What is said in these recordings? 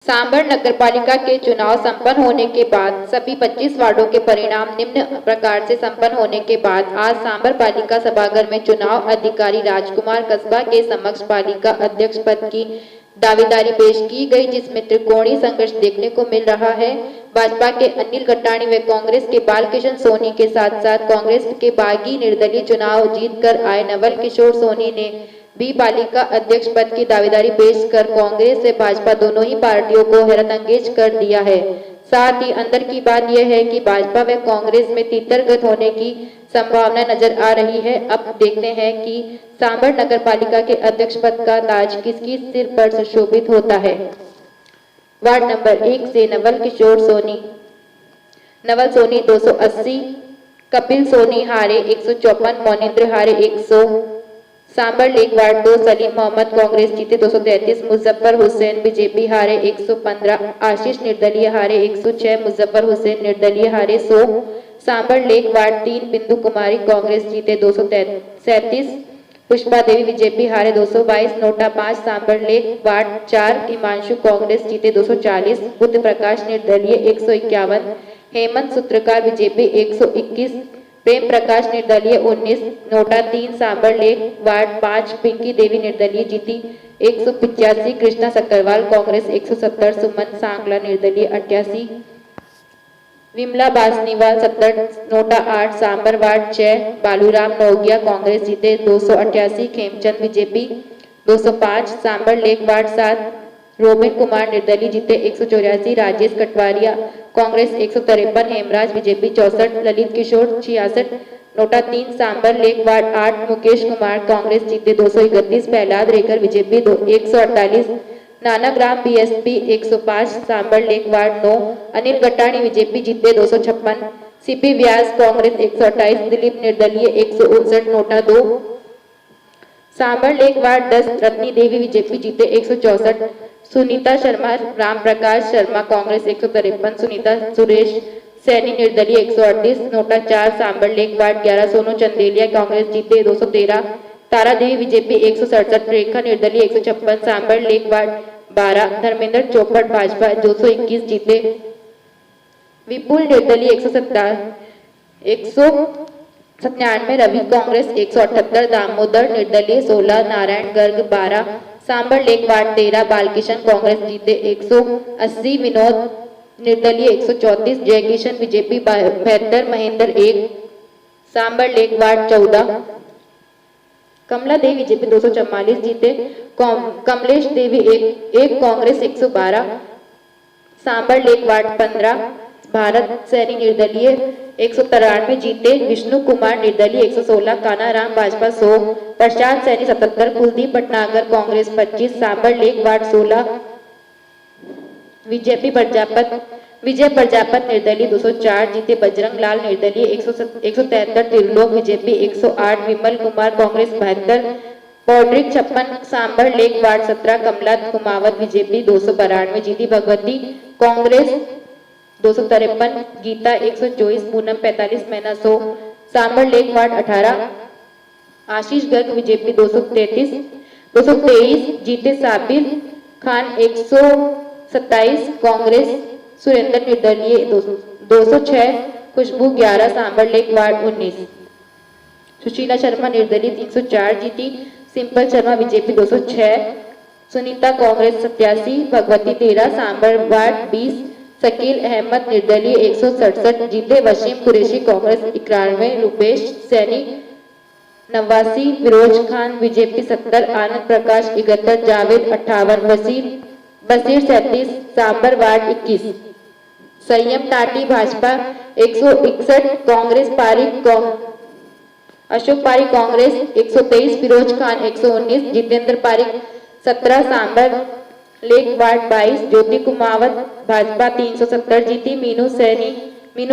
सांभर नगरपालिका के चुनाव संपन्न होने के बाद सभी 25 वार्डों के परिणाम निम्न प्रकार से संपन्न होने के बाद आज सांभर पालिका सभागार में चुनाव अधिकारी राजकुमार कस्बा के समक्ष पालिका अध्यक्ष पद की दावेदारी पेश की गई, जिसमें त्रिकोणीय संघर्ष देखने को मिल रहा है। भाजपा के अनिल गट्टाणी व कांग्रेस के बालकिशन सोनी के साथ साथ कांग्रेस के बागी निर्दलीय चुनाव जीतकर आए नवल किशोर सोनी ने भी पालिका अध्यक्ष पद की दावेदारी पेश कर कांग्रेस व भाजपा दोनों ही पार्टियों को हैरतअंगेज कर दिया है। साथ ही अंदर की बात यह है कि भाजपा व कांग्रेस में तीतरगत होने की संभावना नजर आ रही है। अब देखते हैं कि सांभर नगर पालिका के अध्यक्ष पद का ताज किसकी सिर पर सुशोभित होता है। वार्ड नंबर 1 से नवल किशोर सोनी, नवल सोनी 280, कपिल सोनी हारे 154, मोनिंद्र हारे 100। सांभर लेक वार्ड 2 सलीम मोहम्मद कांग्रेस जीते 233, मुजफ्फर हुसैन बीजेपी हारे 115, आशीष निर्दलीय हारे 106, मुजफ्फर हुसैन निर्दलीय हारे 100। सांभर लेक वार्ड 3 बिंदु कुमारी कांग्रेस जीते 237, पुष्पा देवी बीजेपी हारे 222, NOTA 5। Sambhar lake ward 4 Himanshu Congress जीते 240, बुद्ध प्रकाश निर्दलीय 151, हेमंत सूत्रकार बीजेपी 121, प्रेम प्रकाश निर्दलीय 19, NOTA 3। Sambhar lake ward 5 Pinki Devi निर्दलीय जीती 185, कृष्णा सक्करवाल कांग्रेस 170, सुमन सांगला निर्दलीय 88, विमला बासनीवाल 70, नोटा 8। सांभर वार्ड 6 बालूराम नौगिया कांग्रेस जीते 288, Khemchand BJP 205। Sambhar lake ward 7 Robin Kumar निर्दलीय जीते 184, Rajesh Katwaria Congress 153, Hemraj BJP 64, Lalit Kishore 66, NOTA 3। Sambhar lake ward 8 Mukesh Kumar Congress जीते 231, Prahlad Rekhar BJP 148, Nanagram BSP 105। Sambhar lake ward 9 Anil Gattani BJP जीते 256, सीपी व्यास कांग्रेस 128, दिलीप निर्दलीय 159, NOTA 2। Sambhar lake ward 10 Ratni Devi BJP जीते 164, सुनीता शर्मा राम प्रकाश शर्मा कांग्रेस 153, सुनीता सुरेश सैनी निर्दलीय 138, NOTA 4। Sambar lake ward 11 Sonu Chandelia Congress जीते 213, तारा देवी बीजेपी 167, रेखा निर्दलीय 156। सांभर लेक वार्ड 12 धर्मेंद्र चौपट भाजपा 221 जीते, विपुल निर्दलीय 197, रवि कांग्रेस 178, दामोदर निर्दलीय 16, नारायण गर्ग 12। सांभर लेक वार्ड 13 बालकिशन कांग्रेस जीते 180, विनोद निर्दलीय 134, Jaikishan BJP 72, Mahendra 1। Sambar lake ward 14 कमला देवी बीजेपी 244 जीते, कमलेश देवी 1 कांग्रेस 112। सांभर लेक वार्ड 15 भारत सैनी निर्दलीय 193 जीते, विष्णु कुमार निर्दलीय 116, कानाराम भाजपा 100, प्रशांत सैनी 77, कुलदीप भटनागर कांग्रेस 25। सांभर लेक वार्ड 16 विजय प्रजापत निर्दलीय 204 जीते, बजरंग लाल निर्दलीय 173, Trilok BJP 108, Vimal Kumar Congress 72, पौड्रिक 56। Sambar lake ward 17 कमला कुमावत बीजेपी 292 जीती, Bhagwati Congress 253, Gita 124, Poonam 45, Maina 100। Sambhar lake ward 18 Ashish Garg BJP 223 जीते, साबिर खान 127, कांग्रेस सुरेंद्र निर्दलीय 206, खुशबू 11। सांभर लेक वार्ड 19 सुशीला शर्मा निर्दलीय 304 जीती, सिंपल शर्मा बीजेपी 206, सुनीता कांग्रेस 87, भगवती 13। सांभर वार्ड 20 शकील अहमद निर्दलीय 167 जीते, वसीम कुरैशी कांग्रेस 91, रुपेश सैनी 89, फिरोज खान बीजेपी 70, आनंद प्रकाश 71, जावेद 58, बसीर 37। सांभर वार्ड 21 संयम टाटी भाजपा 161, कांग्रेस पारिक अशोक पारिक कांग्रेस 123, फिरोज खान 119, जितेंद्र पारिक 17। सांभर लेक वार्ड 22 ज्योति कुमावत भाजपा 370 जीती, Meenu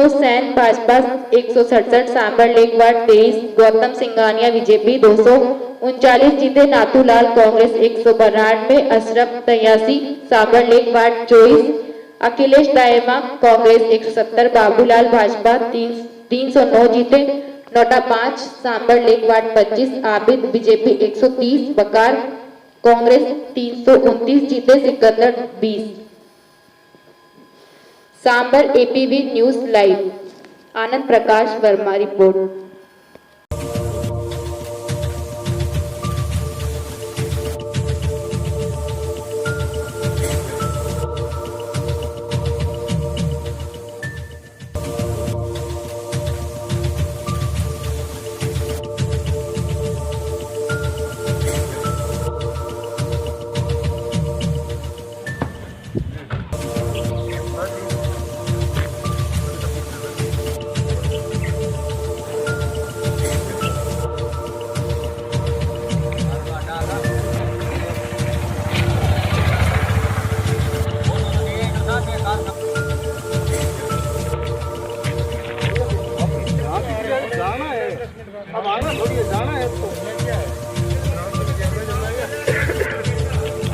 Sain Bhajpa 167। Sambhar lake ward 23 Gautam Singhania BJP 239 जीते, नाथूलाल कांग्रेस 192, अशरफ 83। सांभर लेक वार्ड 24 अखिलेश दायमा कांग्रेस 170, बाबूलाल भाजपा 309 जीते, NOTA 5। Sambhar lake ward 25 Abid BJP 130, Bakar Congress 329 जीते, Sikandar 20। Sambar APV news live. Anand Prakash Verma report.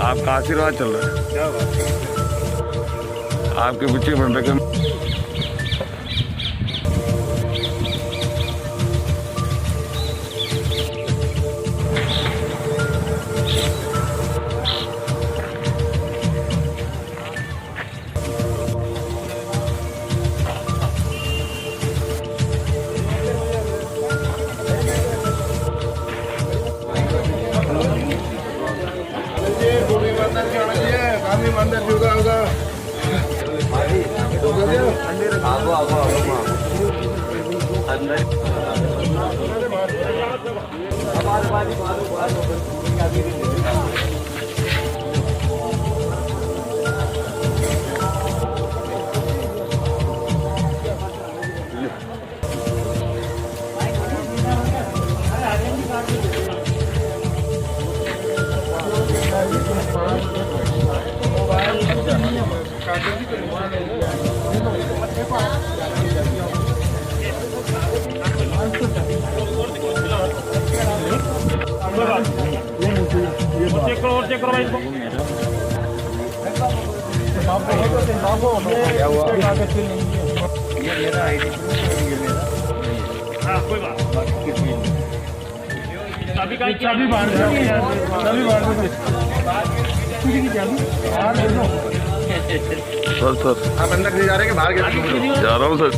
आपका आशीर्वाद चल रहा है, क्या बात, आपके बच्चे बन रहे। अंदर juga होगा कोई बात चाबी बांध सर आप अंदर नहीं जा रहे कि बाहर जा रहा हूँ सर।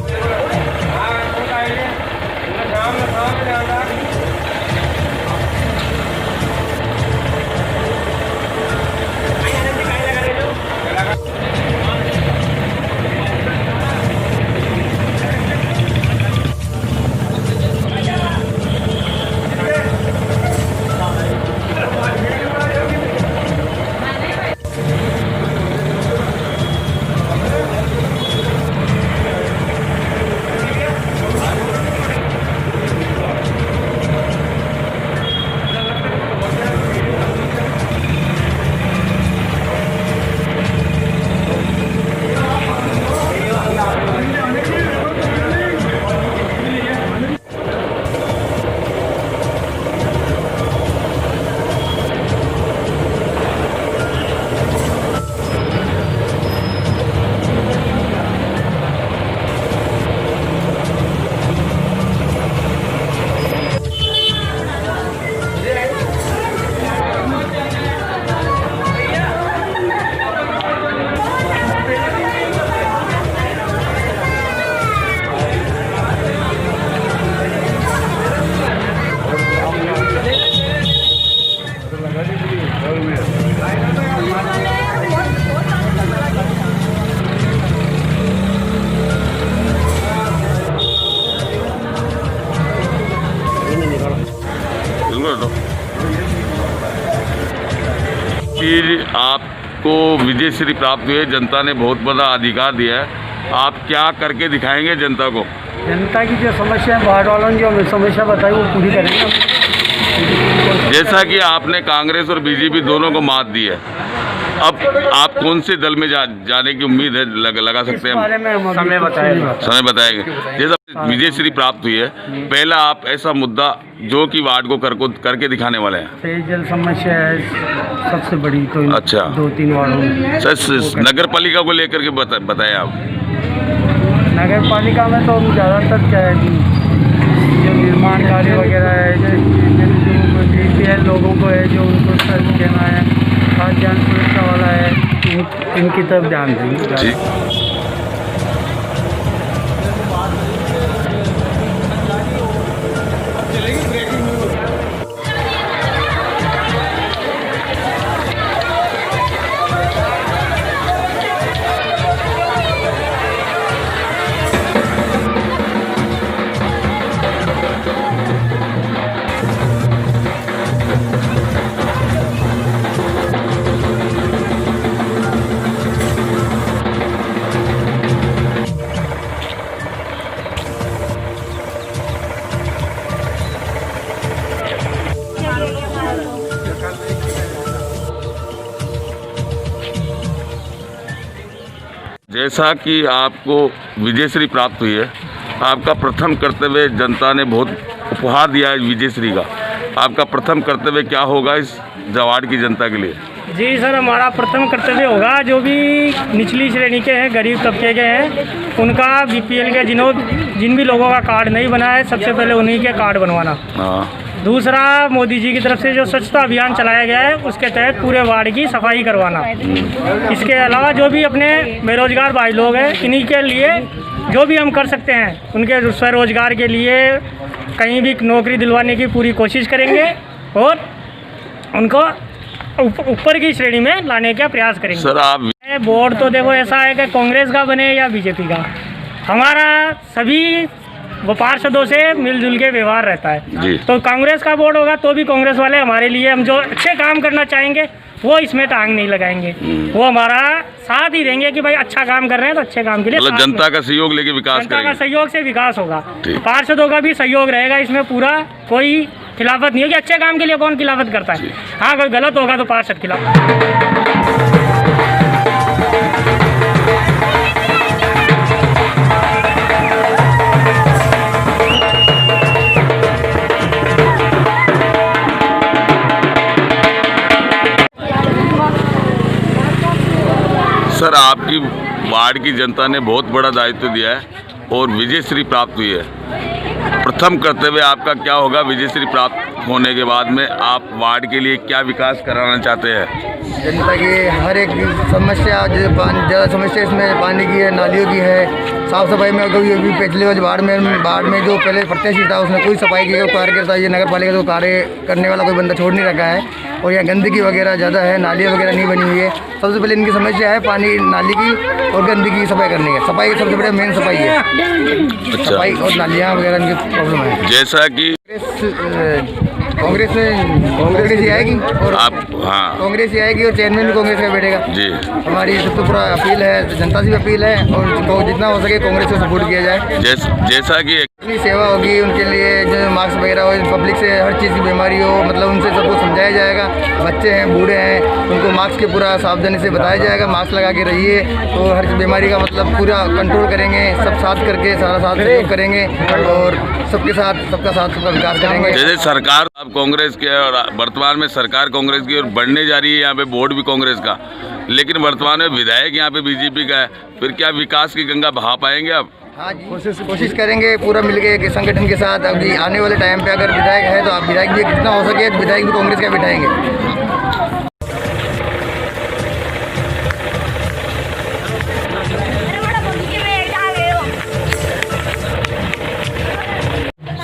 कि आपको विजय श्री प्राप्त हुई है, जनता ने बहुत बड़ा अधिकार दिया है, आप क्या करके दिखाएंगे जनता को? जनता की जो समस्या है, बाढ़ वालों की जो हमें समस्या बताई वो पूरी करेंगे हम। जैसा कि आपने कांग्रेस और बीजेपी दोनों को मात दी है, अब आप कौन से दल में जाने की उम्मीद है लगा सकते हैं? बारे में हम समय बताएंगे। जैसा विजय श्री प्राप्त हुई है, पहला आप ऐसा मुद्दा जो कि वार्ड को करके दिखाने वाले हैं। पेयजल समस्या है सबसे बड़ी, तो अच्छा 2-3 वार्डों में। सर नगर पालिका को लेकर के बताएं आप। नगर पालिका में तो ज़्यादातर क्या है कि जो निर्माण कार्य वगैरह है, जो BPL लोगों को है, जो उनको सर देना है, खाद्यान्न सुरक्षा वाला है, इनकी तरफ ध्यान देंगे। जैसा कि आपको विजयश्री प्राप्त हुई है, आपका प्रथम कर्तव्य, जनता ने बहुत उपहार दिया है विजयश्री का, आपका प्रथम कर्तव्य क्या होगा इस जवाड़ की जनता के लिए? जी सर, हमारा प्रथम कर्तव्य होगा जो भी निचली श्रेणी के हैं, गरीब तबके के हैं, उनका बीपीएल के जिन भी लोगों का कार्ड नहीं बना है, सबसे पहले उन्हीं के कार्ड बनवाना। हाँ। दूसरा, मोदी जी की तरफ से जो स्वच्छता अभियान चलाया गया है उसके तहत पूरे वार्ड की सफाई करवाना। इसके अलावा जो भी अपने बेरोजगार भाई लोग हैं, इन्हीं के लिए जो भी हम कर सकते हैं, उनके स्वरोजगार के लिए कहीं भी नौकरी दिलवाने की पूरी कोशिश करेंगे और उनको ऊपर की श्रेणी में लाने का प्रयास करेंगे। सर आप बोर्ड तो देखो ऐसा है कि कांग्रेस का बने या बीजेपी का, हमारा सभी वो पार्षदों से मिलजुल के व्यवहार रहता है। तो कांग्रेस का बोर्ड होगा तो भी कांग्रेस वाले हमारे लिए, हम जो अच्छे काम करना चाहेंगे वो इसमें टांग नहीं लगाएंगे, वो हमारा साथ ही देंगे कि भाई अच्छा काम कर रहे हैं तो अच्छे काम के लिए मतलब जनता का सहयोग लेके विकास जनता का करेंगे। सहयोग से विकास होगा, पार्षदों का भी सहयोग रहेगा इसमें, पूरा कोई खिलाफत नहीं होगी। अच्छे काम के लिए कौन खिलाफत करता है? हाँ, अगर गलत होगा तो पार्षद खिलाफ। सर आपकी वार्ड की जनता ने बहुत बड़ा दायित्व दिया है और विजयश्री प्राप्त हुई है, प्रथम कर्तव्य आपका क्या होगा? विजयश्री प्राप्त होने के बाद में आप वार्ड के लिए क्या विकास कराना चाहते हैं? जनता की हर एक समस्या, जो ज़्यादा समस्या इसमें पानी की है, नालियों की है, साफ़ सफाई में कभी भी पिछले वाले वार्ड में जो पहले प्रत्याशी था उसने कोई सफाई की कार्य करता है, ये नगर पालिका तो कार्य करने वाला कोई बंदा छोड़ नहीं रखा है। और यहाँ गंदगी वगैरह ज़्यादा है, नालियाँ वगैरह नहीं बनी हुई है। सबसे पहले इनकी समस्या है पानी, नाली की और गंदगी की सफाई करनी है। सफाई सबसे बड़ा मेन सफाई है। अच्छा। सफाई और नालियाँ वगैरह इनकी प्रॉब्लम है। जैसा कि कांग्रेस ही आएगी और आप, हाँ, कांग्रेस ही आएगी और चेयरमैन भी कांग्रेस का बैठेगा जी। हमारी सबसे पूरा अपील है, जनता से भी अपील है और जितना हो सके कांग्रेस को सपोर्ट किया जाए। जैसा कि इतनी सेवा होगी उनके लिए, जो मास्क वगैरह हो, पब्लिक से हर चीज़ की बीमारी हो, मतलब उनसे सबको समझाया जाएगा। बच्चे हैं, बूढ़े हैं, उनको मास्क के पूरा सावधानी से बताया जाएगा, मास्क लगा के रहिए, तो हर बीमारी का मतलब पूरा कंट्रोल करेंगे। सब साथ करके सारा साथ सहयोग करेंगे और सबके साथ सबका साथ सबका विकास करेंगे। जैसे सरकार अब कांग्रेस की है और वर्तमान में सरकार कांग्रेस की और बढ़ने जा रही है, यहाँ पे बोर्ड भी कांग्रेस का, लेकिन वर्तमान में विधायक यहाँ पे बीजेपी का है, फिर क्या विकास की गंगा बहा पाएंगे आप? हाँ जी, कोशिश करेंगे पूरा मिलके के संगठन के साथ। अभी आने वाले टाइम पे अगर विधायक है तो आप विधायक भी जितना हो सके विधायक भी कांग्रेस का बिठाएंगे।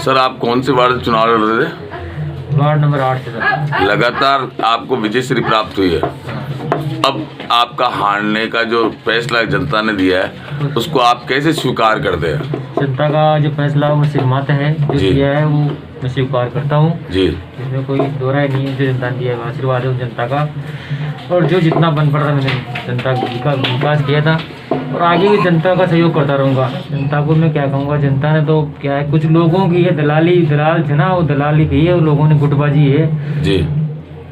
सर आप कौन से वार्ड से चुनाव लड़ रहे थे? वार्ड नंबर 8 से सर। लगातार आपको विजयश्री प्राप्त हुई है, अब आपका हारने का जो फैसला जनता ने दिया है उसको आप कैसे स्वीकार करते हैं? जनता का जो फैसला वो सिरमात है, जो जी। किया है वो मैं स्वीकार करता हूँ जी। इसमें कोई दो राय नहीं है। जो जनता ने दिया है आशीर्वाद है जनता का, और जो जितना बन पड़ा था मैंने जनता का विकास किया था और आगे भी जनता का सहयोग करता रहूँगा। जनता को मैं क्या कहूँगा, जनता ने तो क्या है, कुछ लोगों की है दलाल थे ना, वो दलाली की है, वो लोगों ने गुटबाजी है जी,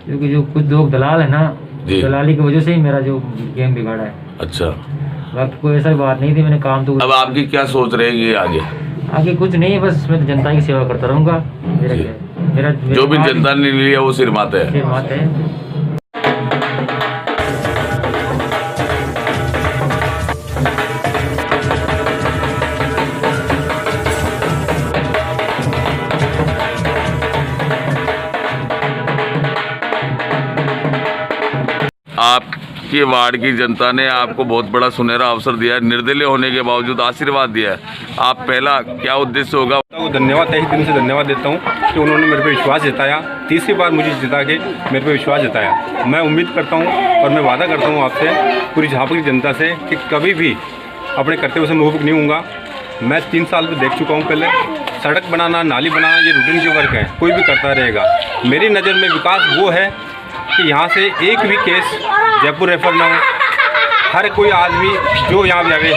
क्योंकि जो कुछ लोग दलाल है ना, दलाली की वजह से ही मेरा जो गेम बिगाड़ा है। अच्छा, वक्त कोई ऐसा बात नहीं थी, मैंने काम तो अब आपकी क्या सोच रहेगी आगे? आगे कुछ नहीं, बस मैं तो जनता की सेवा करता रहूँगा। मेरा जो भी जनता ने लिया वो सिरमात है। बात है। आपके वार्ड की जनता ने आपको बहुत बड़ा सुनहरा अवसर दिया है, निर्दलीय होने के बावजूद आशीर्वाद दिया है। आप पहला क्या उद्देश्य होगा? को धन्यवाद, तहे दिल से धन्यवाद देता हूँ कि उन्होंने मेरे पे विश्वास जताया, तीसरी बार मुझे जिता के मेरे पे विश्वास जताया। मैं उम्मीद करता हूँ और मैं वादा करता हूँ आपसे, पूरी झापू की जनता से, कि कभी भी अपने कर्तव्य से मुँह नहीं होऊंगा। मैं 3 साल में देख चुका हूँ, पहले सड़क बनाना, नाली बनाना, ये रूटीन के वर्क है, कोई भी करता रहेगा। मेरी नज़र में विकास वो है कि यहाँ से एक भी केस जयपुर रेफर ना हो, हर कोई आदमी जो यहाँ जावे,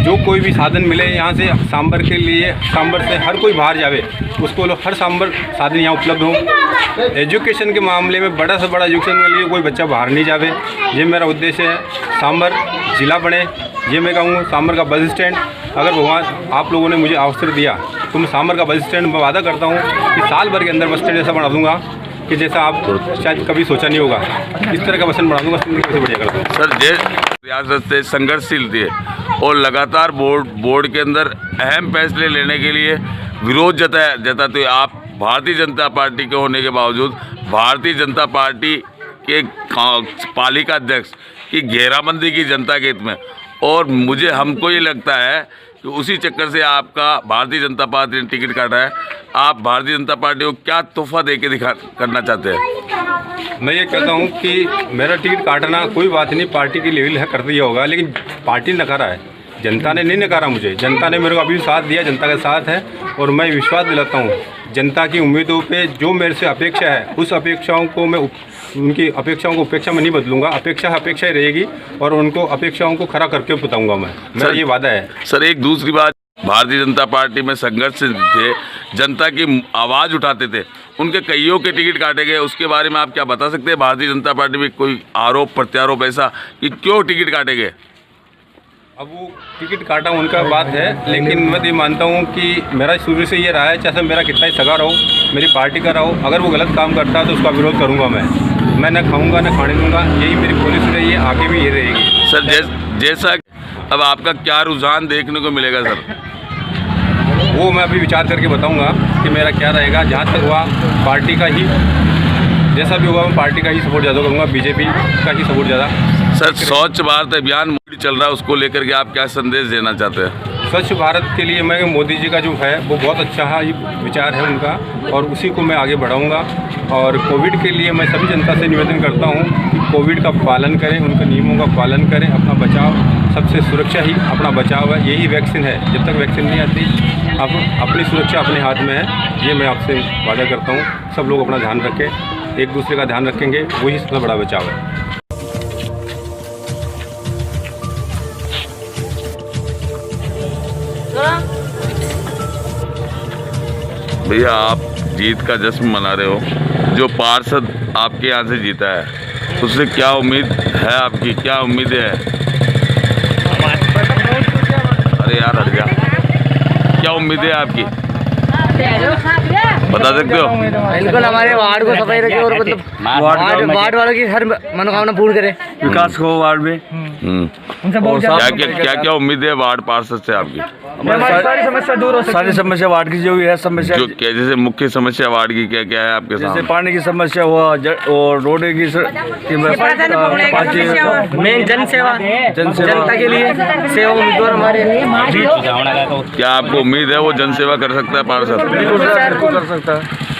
जो कोई भी साधन मिले यहाँ से सांबर के लिए, सांबर से हर कोई बाहर जावे, उसको हर सांबर साधन यहाँ उपलब्ध हो। एजुकेशन के मामले में बड़ा से बड़ा एजुकेशन के लिए कोई बच्चा बाहर नहीं जावे, ये मेरा उद्देश्य है। सांबर जिला बने, ये मैं कहूँगा। सांबर का बस स्टैंड, अगर भगवान आप लोगों ने मुझे अवसर दिया तो मैं सांबर का बस स्टैंड में वादा करता हूँ कि साल भर के अंदर बस स्टैंड ऐसा बना दूँगा कि जैसा आप शायद कभी सोचा नहीं होगा, इस तरह का बस स्टैंड बना दूँगा, कैसे बढ़िया कर दूँगा। सर, रियासत से संघर्षशील थी और लगातार बोर्ड के अंदर अहम फैसले लेने के लिए विरोध जताते हुए आप भारतीय जनता पार्टी के होने के बावजूद भारतीय जनता पार्टी के पालिका अध्यक्ष की घेराबंदी की जनता के हित में, और हमको ये लगता है कि उसी चक्कर से आपका भारतीय जनता पार्टी ने टिकट काटा है। आप भारतीय जनता पार्टी को क्या तोहफा दे के करना चाहते हैं? मैं ये कहता हूँ कि मेरा टिकट काटना कोई बात नहीं, पार्टी की लेवल है कर दिया होगा, लेकिन पार्टी ने नकारा है, जनता ने नहीं नकारा मुझे। जनता ने मेरे को अभी साथ दिया, जनता का साथ है, और मैं विश्वास दिलाता हूँ जनता की उम्मीदों पे जो मेरे से अपेक्षा है, उस अपेक्षाओं को मैं उनकी अपेक्षाओं को उपेक्षा में नहीं बदलूंगा। अपेक्षा ही रहेगी और उनको अपेक्षाओं को खरा करके बताऊंगा मैं, मेरा ये वादा है। सर, एक दूसरी बात, भारतीय जनता पार्टी में संघर्ष थे, जनता की आवाज़ उठाते थे, उनके कईयों के टिकट काटे गए, उसके बारे में आप क्या बता सकते हैं? भारतीय जनता पार्टी में कोई आरोप प्रत्यारोप ऐसा कि क्यों टिकट काटे गए? अब वो टिकट काटा उनका बात है, लेकिन मैं तो ये मानता हूँ कि मेरा शुरू से ये रहा है, चाहे मेरा कितना ही सगा रहो, मेरी पार्टी का रहो, अगर वो गलत काम करता है तो उसका विरोध करूँगा मैं न खाऊँगा न खाने दूँगा, यही मेरी पॉलिसी रही है, आगे भी ये रहेगी। सर, जैसा अब आपका क्या रुझान देखने को मिलेगा सर? वो मैं अभी विचार करके बताऊँगा कि मेरा क्या रहेगा। जहाँ तक हुआ पार्टी का ही, जैसा भी होगा मैं पार्टी का ही सपोर्ट ज़्यादा करूँगा, बीजेपी का ही सपोर्ट ज़्यादा। सर, स्वच्छ भारत अभियान चल रहा है, उसको लेकर के आप क्या संदेश देना चाहते हैं? स्वच्छ भारत के लिए मैं मोदी जी का जो है वो बहुत अच्छा है, विचार है उनका, और उसी को मैं आगे बढ़ाऊंगा। और कोविड के लिए मैं सभी जनता से निवेदन करता हूं कि कोविड का पालन करें, उनके नियमों का पालन करें, अपना बचाव, सबसे सुरक्षा ही अपना बचाव है, यही वैक्सीन है। जब तक वैक्सीन नहीं आती, अपनी सुरक्षा अपने हाथ में है, ये मैं आपसे वादा करता हूँ। सब लोग अपना ध्यान रखें, एक दूसरे का ध्यान रखेंगे, वही सबसे बड़ा बचाव है। भैया, आप जीत का जश्न मना रहे हो, जो पार्षद आपके यहाँ से जीता है उससे क्या उम्मीद है आपकी, क्या उम्मीदें हैं? अरे यार हट जा, क्या उम्मीदें हैं आपकी, बता सकते हो? बिल्कुल, हमारे वार्ड को सफाई रखे और मतलब वार्ड वालों की हर मनोकामना पूर्ण करे, विकास हो वार्ड में। क्या उम्मीद है वार्ड पार्षद से आपकी? सारी समस्या दूर हो, सारी समस्या वार्ड की जो भी है समस्या, जो जैसे मुख्य समस्या वार्ड की क्या क्या है आपके सामने? जैसे पानी की समस्या हुआ और रोड की मेन जनता के लिए सेवा उम्मीदवार हमारे। क्या आपको उम्मीद है वो जनसेवा कर सकता है पार्षद? बिल्कुल कर सकता है।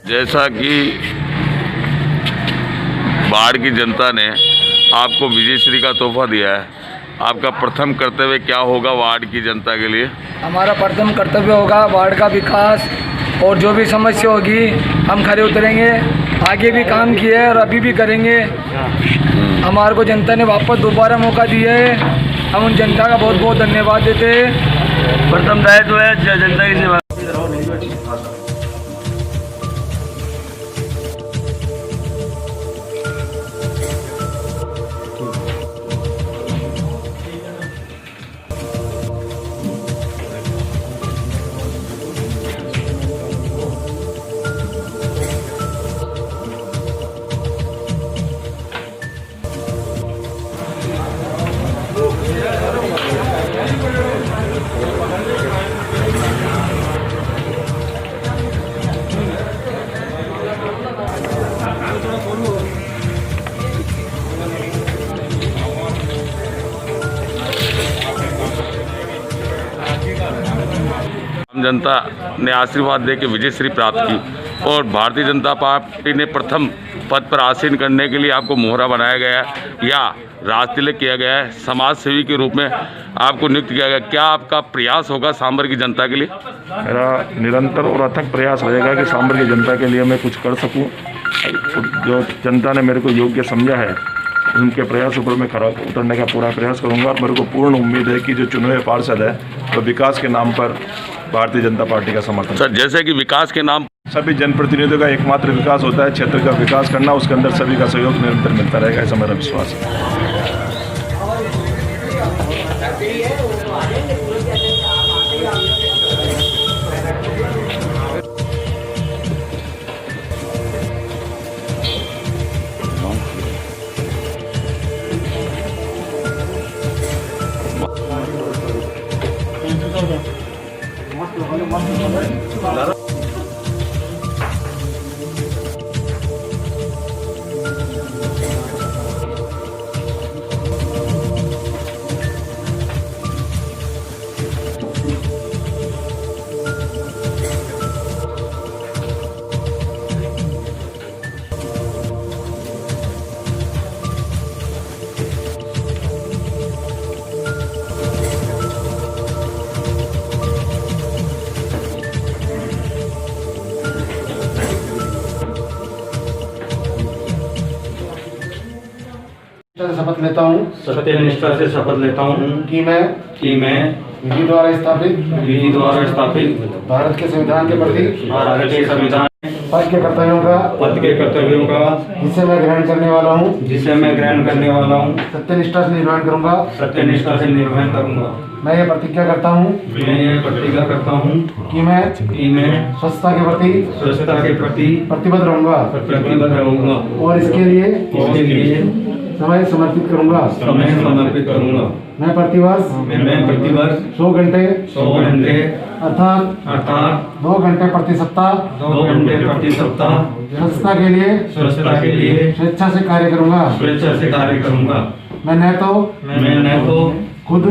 जैसा कि बाढ़ की जनता ने आपको विजयश्री का तोहफा दिया है, आपका प्रथम कर्तव्य क्या होगा वार्ड की जनता के लिए? हमारा प्रथम कर्तव्य होगा वार्ड का विकास, और जो भी समस्या होगी हम खड़े उतरेंगे। आगे भी काम किए हैं और अभी भी करेंगे। हमारे को जनता ने वापस दोबारा मौका दिया है, हम उन जनता का बहुत बहुत धन्यवाद देते हैं। प्रथम दायित्व है जनता की सेवा। जनता ने आशीर्वाद दे के विजयश्री प्राप्त की और भारतीय जनता पार्टी ने प्रथम पद पर आसीन करने के लिए आपको मोहरा बनाया गया है या राज तिलक किया गया है। समाज सेवी के रूप में आपको नियुक्त किया गया, क्या आपका प्रयास होगा सांभर की जनता के लिए? मेरा निरंतर और अथक प्रयास रहेगा कि सांभर की जनता के लिए मैं कुछ कर सकूं। जो जनता ने मेरे को योग्य समझा है उनके प्रयासों पर मैं खरा उतरने का पूरा प्रयास करूंगा। और मेरे को पूर्ण उम्मीद है कि जो चुने हुए पार्षद है वो विकास के नाम पर भारतीय जनता पार्टी का समर्थन। सर, जैसे कि विकास के नाम सभी जनप्रतिनिधियों का एकमात्र विकास होता है क्षेत्र का विकास करना, उसके अंदर सभी का सहयोग निरंतर मिलता रहेगा, ऐसा मेरा विश्वास है। शपथ लेता हूँ, सत्यनिष्ठा से शपथ लेता हूँ कि मैं विधि द्वारा स्थापित भारत के संविधान के प्रति भारत के संविधान पद के कर्तव्यों का जिसे मैं ग्रहण करने वाला हूँ सत्यनिष्ठा से निर्वहन करूँगा। मैं ये प्रतिज्ञा करता हूँ कि मैं स्वच्छता के प्रति प्रतिबद्ध रहूँगा और इसके लिए समय समर्पित करूँगा। मैं प्रतिवर्ष 100 घंटे अर्थात 2 घंटे प्रति सप्ताह स्वच्छता के लिए स्वेच्छा से कार्य करूँगा। मैं न तो खुद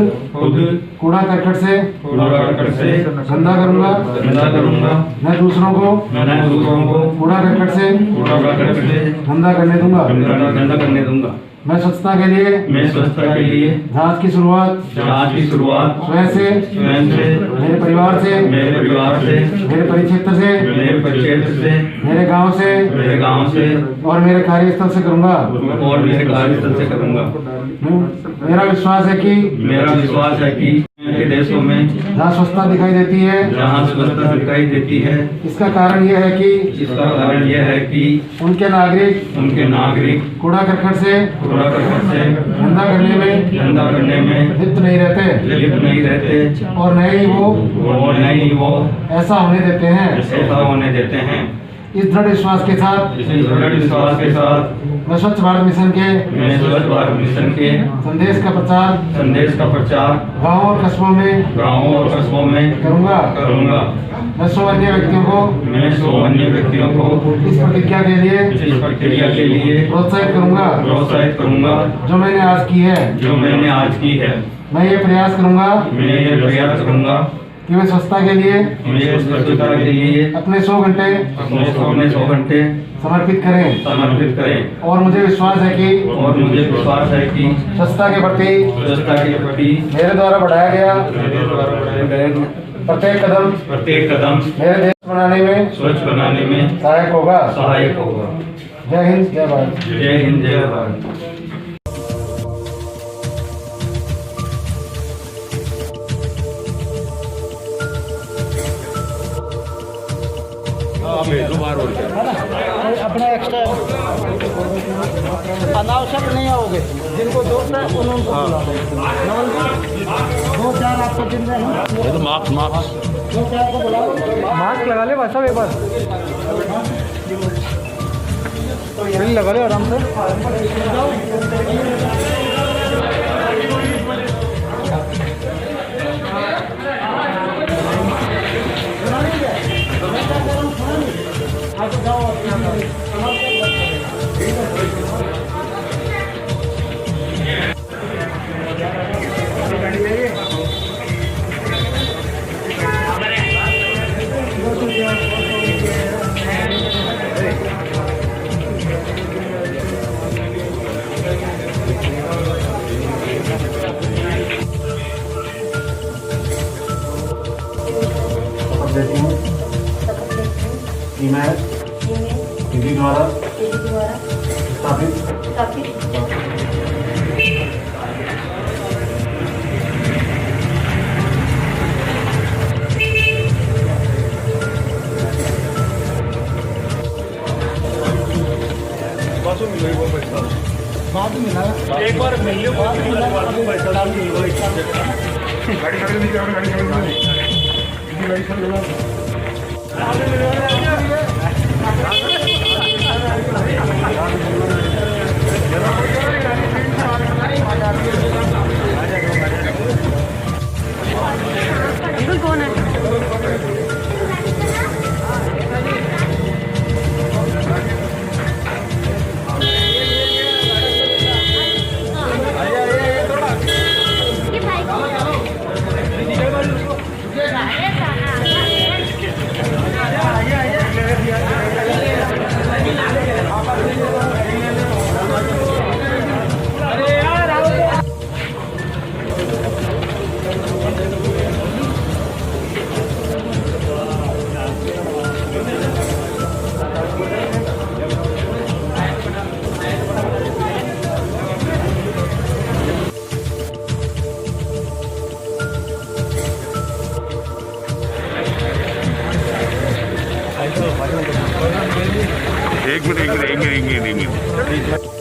कूड़ा करकट से गंदा करूँगा, मैं दूसरों को कूड़ा करकट से गंदा करने दूंगा। मैं स्वच्छता के लिए जांच की शुरुआत स्वयं से, मेरे परिवार से, मेरे परिक्षेत्र से, मेरे गांव से और मेरे कार्यस्थल से करूंगा। मेरा विश्वास है कि देशों में जहाँ स्वच्छता दिखाई देती है, इसका कारण यह है कि उनके नागरिक कूड़ा करकट से गंदा करने में लिप्त नहीं रहते और न ही वो ऐसा होने देते हैं। इस दृढ़ विश्वास के साथ मैं स्वच्छ भारत मिशन के संदेश का प्रचार गाँव और कस्बों में करूँगा। मैं 100 अन्य व्यक्तियों को इस प्रतिज्ञा के लिए प्रोत्साहित करूँगा जो मैंने आज की है। मैं ये प्रयास करूँगा कि वे स्वच्छता के लिए अपने 100 घंटे समर्पित करें और मुझे विश्वास है कि स्वच्छता के प्रति मेरे द्वारा बढ़ाया गया प्रत्येक कदम मेरे देश स्वच्छ बनाने में सहायक होगा। जय हिंद, जय भारत। अपना एक्स्ट्रा अनावश्यक नहीं आओगे, जिनको दोस्त है उनको बुला दो चार आपको दिन में मास्क 2-4 को बुलाओ, मास्क लगा ले बस सब एक बार लगा ले आराम से। देती हूँ कि मैं विधि द्वारा स्थापित एक बार मिल लो पैसा कौन है? एक मिनट